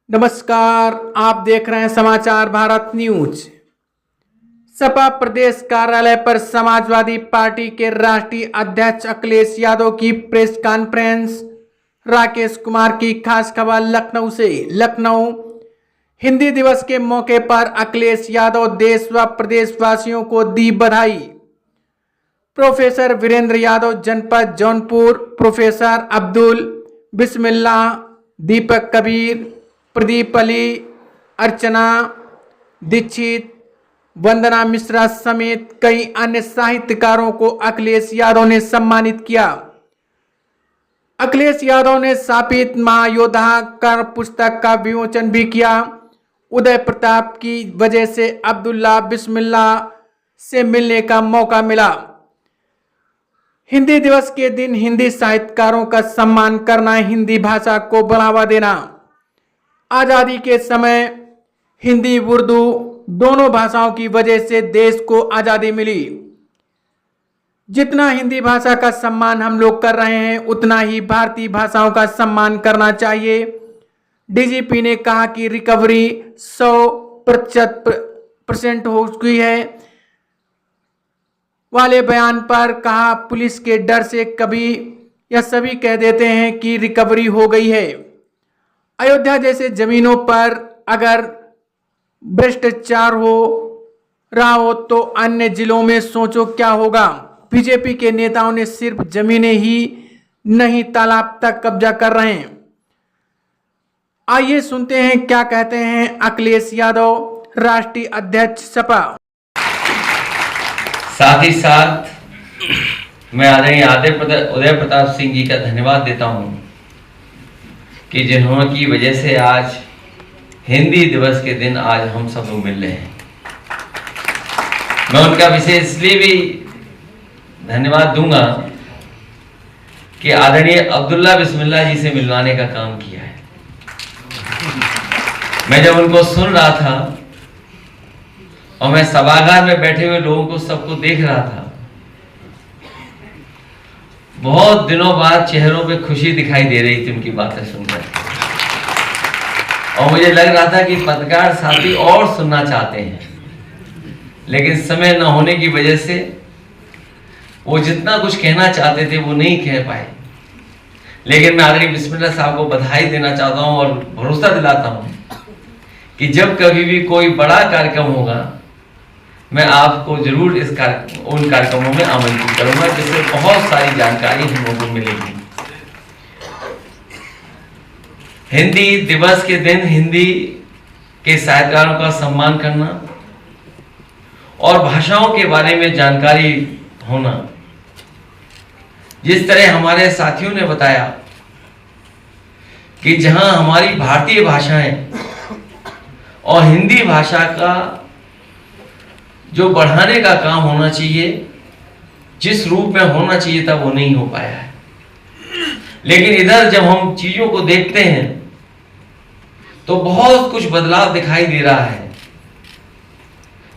नमस्कार, आप देख रहे हैं समाचार भारत न्यूज। सपा प्रदेश कार्यालय पर समाजवादी पार्टी के राष्ट्रीय अध्यक्ष अखिलेश यादव की प्रेस कॉन्फ्रेंस। राकेश कुमार की खास खबर लखनऊ से। लखनऊ हिंदी दिवस के मौके पर अखिलेश यादव देश व प्रदेशवासियों को दी बधाई। प्रोफेसर वीरेंद्र यादव जनपद जौनपुर, प्रोफेसर अब्दुल बिस्मिल्लाह, दीपक कबीर, प्रदीप अली, अर्चना दीक्षित, वंदना मिश्रा समेत कई अन्य साहित्यकारों को अखिलेश यादव ने सम्मानित किया। अखिलेश यादव ने स्थापित महायोद्धा कर पुस्तक का विमोचन भी किया। उदय प्रताप की वजह से अब्दुल्ला बिस्मिल्लाह से मिलने का मौका मिला। हिंदी दिवस के दिन हिंदी साहित्यकारों का सम्मान करना, हिंदी भाषा को बढ़ावा देना। आजादी के समय हिंदी उर्दू दोनों भाषाओं की वजह से देश को आजादी मिली। जितना हिंदी भाषा का सम्मान हम लोग कर रहे हैं, उतना ही भारतीय भाषाओं का सम्मान करना चाहिए। डीजीपी ने कहा कि रिकवरी 100% हो चुकी है वाले बयान पर कहा, पुलिस के डर से कभी या सभी कह देते हैं कि रिकवरी हो गई है। अयोध्या जैसे जमीनों पर अगर भ्रष्टाचार हो रहा हो तो अन्य जिलों में सोचो क्या होगा। बीजेपी के नेताओं ने सिर्फ जमीनें ही नहीं, तालाब तक कब्जा कर रहे हैं। आइए सुनते हैं क्या कहते हैं अखिलेश यादव, राष्ट्रीय अध्यक्ष सपा। साथ ही साथ मैं आदरणीय उदय प्रताप सिंह जी का धन्यवाद देता हूं कि जिन्होंने की वजह से आज हिंदी दिवस के दिन आज हम सब लोग मिल रहे हैं। मैं उनका विशेष इसलिए भी धन्यवाद दूंगा कि आदरणीय अब्दुल्ला बिस्मिल्लाह जी से मिलवाने का काम किया है। मैं जब उनको सुन रहा था और मैं सभागार में बैठे हुए लोगों को सबको देख रहा था, बहुत दिनों बाद चेहरों पे खुशी दिखाई दे रही थी उनकी बातें सुनकर। और मुझे लग रहा था कि पत्रकार साथी और सुनना चाहते हैं, लेकिन समय न होने की वजह से वो जितना कुछ कहना चाहते थे वो नहीं कह पाए। लेकिन मैं आदरणीय बिस्मिल्लाह साहब को बधाई देना चाहता हूं और भरोसा दिलाता हूं कि जब कभी भी कोई बड़ा कार्यक्रम होगा, मैं आपको जरूर उन कार्यक्रमों में आमंत्रित करूंगा, जिससे बहुत सारी जानकारी हम लोगों को मिलेगी। हिंदी दिवस के दिन हिंदी के साहित्यकारों का सम्मान करना और भाषाओं के बारे में जानकारी होना। जिस तरह हमारे साथियों ने बताया कि जहां हमारी भारतीय भाषाएं और हिंदी भाषा का जो बढ़ाने का काम होना चाहिए, जिस रूप में होना चाहिए था, वो नहीं हो पाया है। लेकिन इधर जब हम चीजों को देखते हैं तो बहुत कुछ बदलाव दिखाई दे रहा है।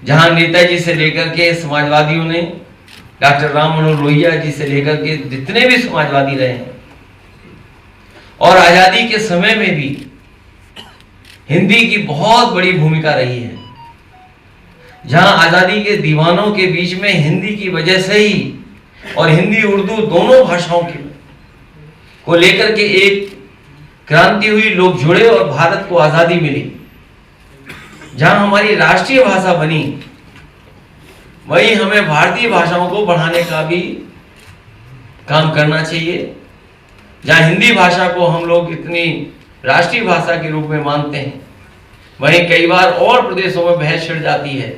जहां नेताजी से लेकर के समाजवादियों ने, डॉक्टर राम मनोहर लोहिया जी से लेकर के जितने भी समाजवादी रहे हैं, और आजादी के समय में भी हिंदी की बहुत बड़ी भूमिका रही है। जहां आजादी के दीवानों के बीच में हिंदी की वजह से ही और हिंदी उर्दू दोनों भाषाओं को लेकर के एक क्रांति हुई, लोग जुड़े और भारत को आजादी मिली। जहां हमारी राष्ट्रीय भाषा बनी, वही हमें भारतीय भाषाओं को बढ़ाने का भी काम करना चाहिए। जहां हिंदी भाषा को हम लोग इतनी राष्ट्रीय भाषा के रूप में मानते हैं, वहीं कई बार और प्रदेशों में बहस छिड़ जाती है।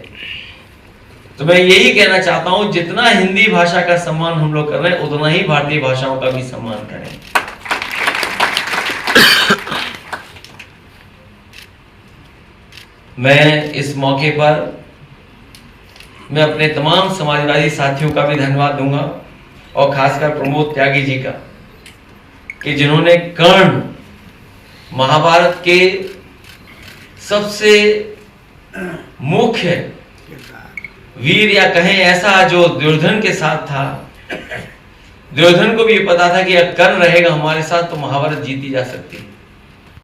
तो मैं यही कहना चाहता हूं, जितना हिंदी भाषा का सम्मान हम लोग कर रहे हैं, उतना ही भारतीय भाषाओं का भी सम्मान करें। मैं इस मौके पर मैं अपने तमाम समाजवादी साथियों का भी धन्यवाद दूंगा, और खासकर प्रमोद त्यागी जी का, कि जिन्होंने कर्ण महाभारत के सबसे मुख्य वीर, या कहें ऐसा, जो दुर्योधन के साथ था। दुर्योधन को भी ये पता था कि अगर कर्ण रहेगा हमारे साथ तो महाभारत जीती जा सकती है।